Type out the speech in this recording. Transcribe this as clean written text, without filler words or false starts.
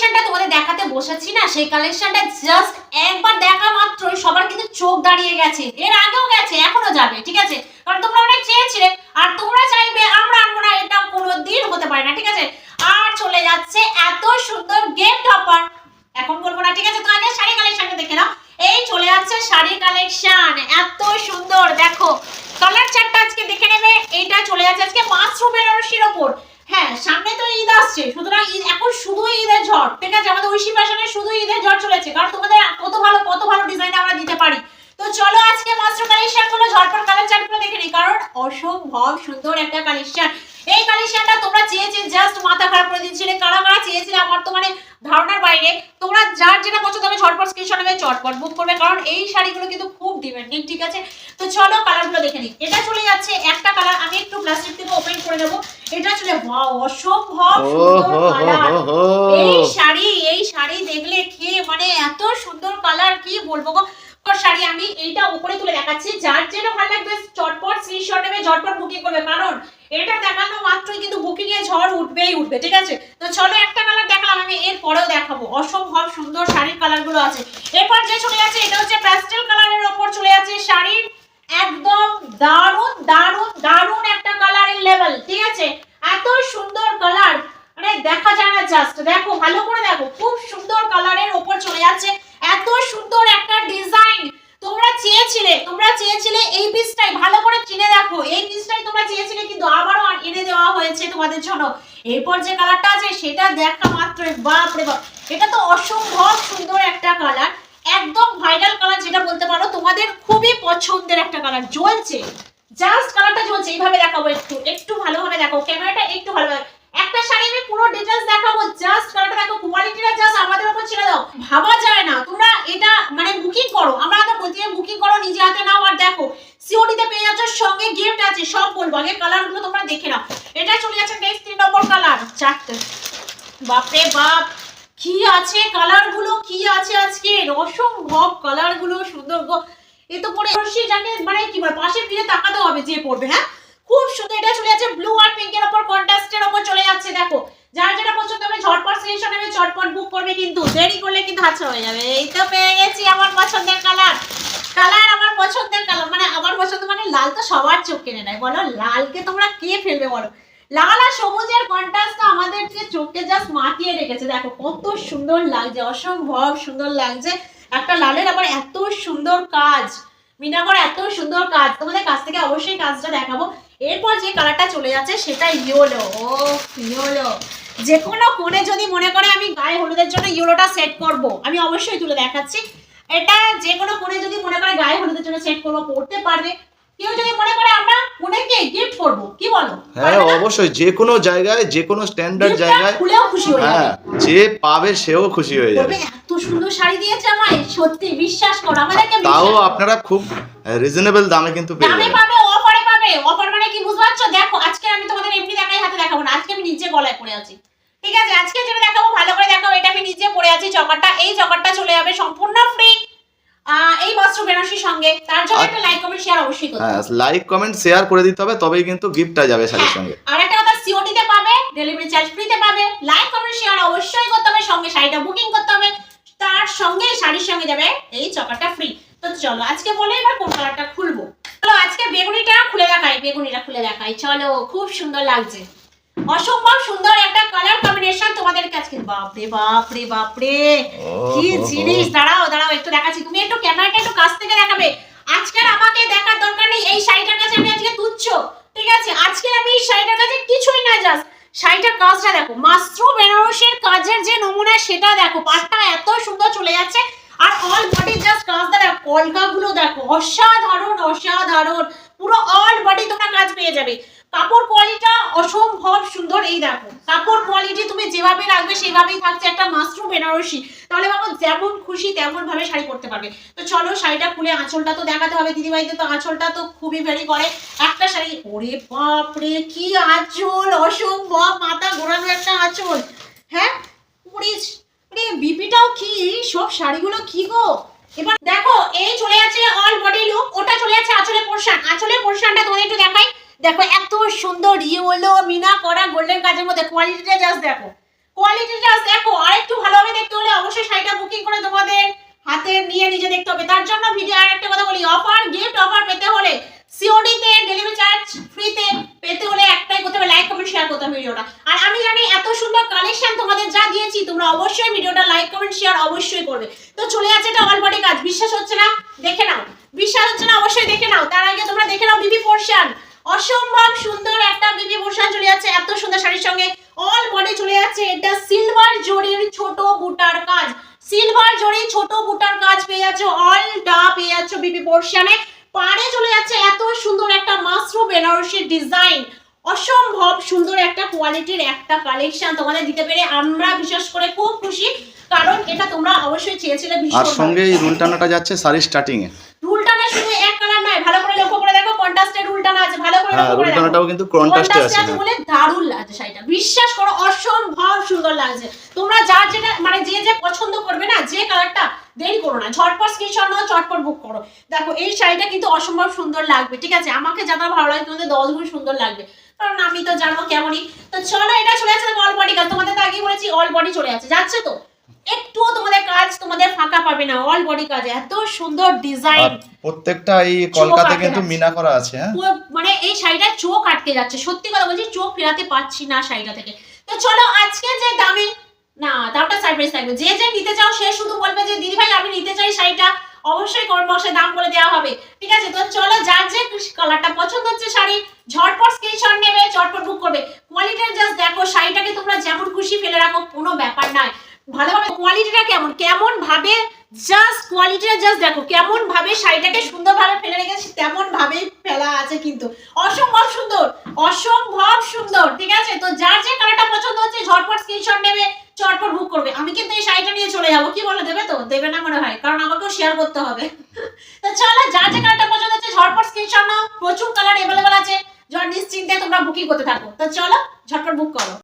কালেকশনটা তোমাদের দেখাতে বসেছি না, সেই কালেকশনটা জাস্ট একবার দেখা মাত্রই সবার কিন্তু চোখ দাঁড়িয়ে গেছে, এর আগেও গেছে, এখনো যাবে, ঠিক আছে? কারণ তোমরা অনেক চেয়েছিলে আর তোমরা চাইবে, আমরা আনবো না, এটা কোনোদিন হতে পারে না, ঠিক আছে? আর চলে যাচ্ছে এত সুন্দর গিফট অফার, এখন বলবো না, ঠিক আছে? তো আগে শাড়ি কালেকশনটা দেখে নাও। এই চলে যাচ্ছে শাড়ি কালেকশন, এত সুন্দর, দেখো কালার চারটা আজকে দেখে নেবে। এইটা চলে যাচ্ছে আজকে মাশরুম বেনারসির ওপর। হ্যাঁ, সামনে তো ঈদ আসছে, সুতরাং এখন শুধু ঈদের ঝড়, ঠিক আছে? আমাদের ঐশী ফ্যাশনের শুধু ঈদের ঝড় চলেছে, কারণ তোমাদের কত ভালো ডিজাইন আমরা দিতে পারি। তো চলো আজকে মাশরুম কালেকশন গুলো ঝটপট কালার চার্টগুলো দেখে নিই, কারণ অসম্ভব সুন্দর একটা কালেকশন। এই কালেকশনটা তোমরা চেয়েছে, জাস্ট মাথা খারাপ করে দিচ্ছিলে, কারা কারা চেয়েছিলে আমার তো মানে ধারণার বাইরে। তোমরা যার যেটা পছন্দ হবে ঝটপট স্ক্রিনশট নেবে, চটপট বুক করবে, কারণ এই শাড়িগুলো কিন্তু খুব ডিমান্ডিং, ঠিক আছে? তো চলো কালারগুলো দেখে নিই। এটা চলে যাচ্ছে একটা কালার, আমি একটু প্লাস্টিক থেকে ওপেন করে দেবো। এটা চলে ওয়াও, অসম্ভব সুন্দর কালার। এই শাড়ি দেখলে কি মানে এত সুন্দর কালার, কি বলবো গো। শাড়ি আমি এইটা উপরে তুলে দেখাচ্ছি, যার যেটা ভালো লাগবে চটপট স্ক্রিনশট নেবে, ঝটপট বুকিং করবে, কারণ এটা দেখানো মাত্রই কিন্তু বুকিং এ ঝড় উঠবেই উঠবে, ঠিক আছে? তো চলো একটা কালার দেখালাম, আমি এর পরেও দেখাবো। অসম্ভব সুন্দর শাড়ির কালার গুলো আছে। এরপর যে চলে যাচ্ছে, এটা হচ্ছে প্যাস্টেল কালারের উপর চলে যাচ্ছে শাড়ির, একদম দারুণ দারুণ দারুণ একটা কালারের লেভেল, ঠিক আছে? এত সুন্দর কালার, মানে দেখা যায় না, জাস্ট দেখো, ভালো করে দেখো, খুব সুন্দর কালারের উপর চলে যাচ্ছে। এত সুন্দর একটা ডিজাইন তোমরা চেয়েছিলে এই পিসটাই, ভালো করে চিনে দেখো, এই পিসটাই তোমরা চেয়েছিলে, কিন্তু আবারও এনে দেওয়া হয়েছে তোমাদের জন্য। এরপর যে কালারটা আছে সেটা দেখা মাত্রই বাপ রে বাপ, এটা তো অসম্ভব সুন্দর একটা কালার, একদম ভাইরাল কালার যেটা বলতে পারো, তোমাদের খুবই পছন্দের একটা কালার, জ্বলছে, জাস্ট কালারটা জ্বলছে। এইভাবে দেখাবো, একটু ভালোভাবে দেখো, ক্যামেরাটা একটু ভালোভাবে। একটা শাড়ি আমি পুরো ডিটেইলস দেখাবো, জাস্ট কালারটা দেখো, কোয়ালিটিটা জাস্ট আমাদের উপর ছেড়ে দাও, ভাবা যায় না। তোমরা এটা মানে বুকিং করো, আমরা তো বলছি বুকিং করো, নিজে হাতে নাও, আর দেখো সিওডি তে পেয়ে যাচ্ছ, সঙ্গে গিফট আছে, সব বলবো, আগে কালারগুলো তোমরা দেখে নাও। এটা চলে যাচ্ছে নেক্সট 3 নম্বর কালার, চারটে, বাপ রে বাপ, কি আছে কালারগুলো, কি আছে আজকে, অসম্ভব কালারগুলো সুন্দর গো। এ তো পরে রশি জানে, মানে কি বলে, পাশে ফিরে তাকাতে হবে যে পড়বে। হ্যাঁ, খুব সুন্দর। এটা চলে যাচ্ছে ব্লু আর পিঙ্কের উপর, কন্ট্রাস্টের উপর চলে যাচ্ছে, দেখো যার যেটা পছন্দ হবে ঝটপট স্ক্রিনশট নেবে, চটপট বুক করবে, কিন্তু দেরি করলে কিন্তু হাতছাড়া হয়ে যাবে। এই তো পেয়ে গেছি আমার পছন্দের কালার, আমার পছন্দের কালার, মানে আমার পছন্দ, মানে লাল তো সবার চোখ কেড়ে নেয়, বলো লালকে তোমরা কে ফেলবে বলো? লাল আর সবুজের কন্ট্রাস্ট তো আমাদেরকে চোখকে জাস্ট মাতিয়ে রেখেছে, দেখো কত সুন্দর লাগছে, অসম্ভব সুন্দর লাগছে। একটা লালের আবার এত সুন্দর কাজ, মিনা করা এত সুন্দর কাজ, তোমাদের কাছ থেকে অবশ্যই কাজটা দেখাবো। এরপর যে কালারটা চলে যাচ্ছে সেটা ইয়েলো। ও ইয়েলো, যে কোনো কোণে যদি মনে করে আমি গায়ে হলুদের জন্য ইয়েলোটা সেট করব, আমি অবশ্যই তুলে দেখাচ্ছি। এটা যে কোনো কোণে যদি মনে করে গায়ে হলুদের জন্য সেট করব, পড়তে পারবে। কেউ যদি মনে করে আমরা কোণেকে গিফট করব, কি বলো? হ্যাঁ অবশ্যই, যে কোনো জায়গায়, যে কোনো স্ট্যান্ডার্ড জায়গায় খুলেও খুশি হয়ে যাবে, যে পাবে সেও খুশি হয়ে যাবে। এত সুন্দর শাড়ি দিয়েছে আমায়, সত্যি বিশ্বাস করো, আমাদেরকে তাও আপনারা খুব রিজনেবল দামে কিন্তু পেয়ে দামে যাবেন। পাবে, অফারে পাবে। অফার মানে কি বুঝতে পারছো? দেখো আজকে আমি তোমাদের এমনি দেখাই, হাতে দেখাবো না, আজকে আমি নিচে গলায় পরে আছি, ঠিক আছে? আজকে যেটা দেখাবো ভালো করে দেখাবো, এটা আমি নিচে পরে আছি, চকারটা, এই চকারটা চলে যাবে সম্পূর্ণ ফ্রি এই বস্ত্র বেনারসির সঙ্গে। তার জন্য একটা লাইক কমেন্ট শেয়ার অবশ্যই করতে হবে। হ্যাঁ, লাইক কমেন্ট শেয়ার করে দিতে হবে, তবেই কিন্তু গিফটটা যাবে শাড়ির সঙ্গে। আর একটা কথা, সিওডি তে পাবে, ডেলিভারি চার্জ ফ্রি তে পাবে, লাইক কমেন্ট শেয়ার অবশ্যই করতে হবে, সঙ্গে শাড়িটা বুকিং করতে হবে, তার সঙ্গে শাড়ির সঙ্গে যাবে এই চকারটা ফ্রি। তো চলো আজকে বলে এবার কোন কালারটা খুলবো, চলো আজকে বেগুনিটা খুলে দেখাই, চলো, খুব সুন্দর লাগছে, অসম্ভব সুন্দর একটা কালার কম্বিনেশন তোমাদের কাছে। বাপরে বাপরে বাপরে, কি জিনিস, দাঁড়াও একটু দেখাচ্ছি, তুমি একটু ক্যামেরাটা একটু কাছ থেকে দেখাবে। আজকের আমাকে দেখার দরকার নেই, এই শাড়িটার কাছে আমি আজকে তুচ্ছ, ঠিক আছে? আজকে আমি এই শাড়িটার কাছে কিছুই না, জাস্ট শাড়িটার কাজটা দেখো, মাশরুম বেনারসির কাজের যে নমুনা সেটা দেখো, পাটটা এত সুন্দর চলে যাচ্ছে, আর অল বডি জাস্ট কাজটা দেখো, কলকাগুলো দেখো, অসাধারণ অসাধারণ, পুরো অল বডি তোমরা কাজ পেয়ে যাবে। কাপড় কোয়ালিটিটা অসম্ভব সুন্দর, এই দেখো কাপড় কোয়ালিটি তুমি যেভাবে রাখবে সেভাবেই থাকছে একটা মাশরুম বেনারসি, তাহলে বাবা যেমন খুশি তেমন ভাবে শাড়ি পরতে পারবে। তো চলো শাড়িটা খুলে আঁচলটা তো দেখাতে হবে, দিদিভাইদের তো আঁচলটা তো খুবই ভ্যারি করে একটা শাড়ি। ওরে বাপ রে, কি আঁচল, অসম্ভব মাথা ঘোরানো একটা আঁচল। হ্যাঁ, বিপিটাও কি, সব শাড়িগুলো কি গো। এবার দেখো এই চলে যাচ্ছে অল বডি লুক, ওটা চলে যাচ্ছে আঁচলের পোরশন, আঁচলের পোরশনটা তোমাদের একটু দেখাই, দেখো এত সুন্দর ইয়েলো মিনা করা গোল্ডেন কাজের মধ্যে, কোয়ালিটিটা জাস্ট দেখো, আর একটু ভালো অবশ্যই শাড়িটা বুকিং করে তোমাদের হাতে নিয়ে নিজে দেখতে হবে। তার জন্য ভিডিও আর একটা কথা বলি, অফার গিফট অফার পেতে হলে সিওডি তে ডেলিভারি চার্জ ফ্রিতে পেতে হলে একটাই করতে হবে, লাইক কমেন্ট শেয়ার করতে হবে ভিডিওটা। আর আমি জানি এত সুন্দর কালেকশন তোমাদের যা দিয়েছি তোমরা অবশ্যই ভিডিওটা লাইক কমেন্ট শেয়ার অবশ্যই করবে। তো চলে যাচ্ছে এটা অল বডি কাজ, বিশ্বাস হচ্ছে না দেখে নাও, বিশ্বাস হচ্ছে না অবশ্যই দেখে নাও। তার আগে তোমরা দেখে নাও বিবি পোরশন, অসম্ভব সুন্দর একটা বিবি পোরশন চলে যাচ্ছে এত সুন্দর শাড়ির সঙ্গে, অল বডি চলে যাচ্ছে। এটা সিলভার জরির ছোট বুটার কাজ, সিলভার জরির ছোট বুটার কাজ পেয়ে যাচ্ছ, অলটা পেয়ে যাচ্ছ বিবি পোরশনে। পাড়ে চলে যাচ্ছে এত সুন্দর একটা মাশরুম বেনারসি ডিজাইন, অসম্ভব সুন্দর একটা কোয়ালিটির একটা কালেকশন তোমাদের দিতে পেরে আমরা বিশেষ করে খুব খুশি, কারণ এটা তোমরা অবশ্যই চেয়েছিলে আর ভীষণ। সঙ্গে এই রুলটানাটা যাচ্ছে শাড়ি স্টার্টিং এ। রুলটানা শুধু এক কালার নয়, ভালো করে লক্ষ্য করে দেখো, কন্ট্রাস্টের রুলটানা আছে, ভালো করে হ্যাঁ, লক্ষ্য করে দেখো। রুলটানাটাও কিন্তু কন্ট্রাস্টে আছে। আছে বলে দারুণ লাগছে শাড়িটা, বিশ্বাস করো অসম্ভব সুন্দর লাগছে। তোমরা যার যেটা মানে যে যে পছন্দ করবে না যে কালারটা, দেরি করো না, ঝটপট স্ক্রিনশট নাও, ঝটপট বুক করো। দেখো এই শাড়িটা কিন্তু অসম্ভব সুন্দর লাগবে, ঠিক আছে? আমাকে যতটা ভালো লাগে তোমাদের 10 গুণ সুন্দর লাগবে, কারণ আমি তো জানো কেমনই। তো চলো এটা চলে যাচ্ছে অল বডি কাজ, তোমাদের তো আগেই বলেছি অল বডি চলে যাচ্ছে তো একটুও তোমাদের কাজ তোমাদের ফাঁকা পাবে না, অল বডি কাজ এত সুন্দর ডিজাইন। আর প্রত্যেকটা এই কলকাতা কিন্তু মিনা করা আছে। হ্যাঁ, মানে এই শাড়িটা চোখ আটকে যাচ্ছে, সত্যি কথা বলছি, চোখ ফেরাতে পারছি না শাড়িটা থেকে। তো চলো আজকে যে দামে, না দামটা সারপ্রাইজ থাকবে, যে যে নিতে চাও সে শুধু বলবে যে দিদি ভাই আমি নিতে চাই শাড়িটা, অবশ্যই কমেন্ট বক্সে দাম বলে দেওয়া হবে, ঠিক আছে? তো চলো যার যে কালারটা পছন্দ হচ্ছে শাড়ি ঝটপট স্ক্রিনশট নেবে, ঝটপট বুক করবে। কোয়ালিটিটা জাস্ট দেখো, শাড়িটাকে তোমরা যেমন খুশি ফেলে রাখো, কোনো ব্যাপার নয়। ভালোভাবে কোয়ালিটিটা কেমন কেমন ভাবে, জাস্ট কোয়ালিটিটা জাস্ট দেখো কেমন ভাবে শাড়িটাকে সুন্দরভাবে ফেলে রেখেছি, তেমন ভাবেই ফেলা আছে কিন্তু অসম্ভব সুন্দর, অসম্ভব সুন্দর, ঠিক আছে? তো যার যে কালারটা পছন্দ হচ্ছে ঝটপট স্ক্রিনশট নেবে, চটপট বুক করবে। আমি কিন্তু এই শাড়িটা নিয়ে চলে যাবো, কি বলে দেবে তো? দেবে না মনে হয়, কারণ আমাকেও শেয়ার করতে হবে। তো চলো যার যে কালারটা পছন্দ হচ্ছে ঝটপট স্ক্রিনশট নাও, প্রচুর কালার अवेलेबल আছে, নিশ্চিন্তে তোমরা বুকিং করতে থাকো। তো চলো ঝটপট বুক করো।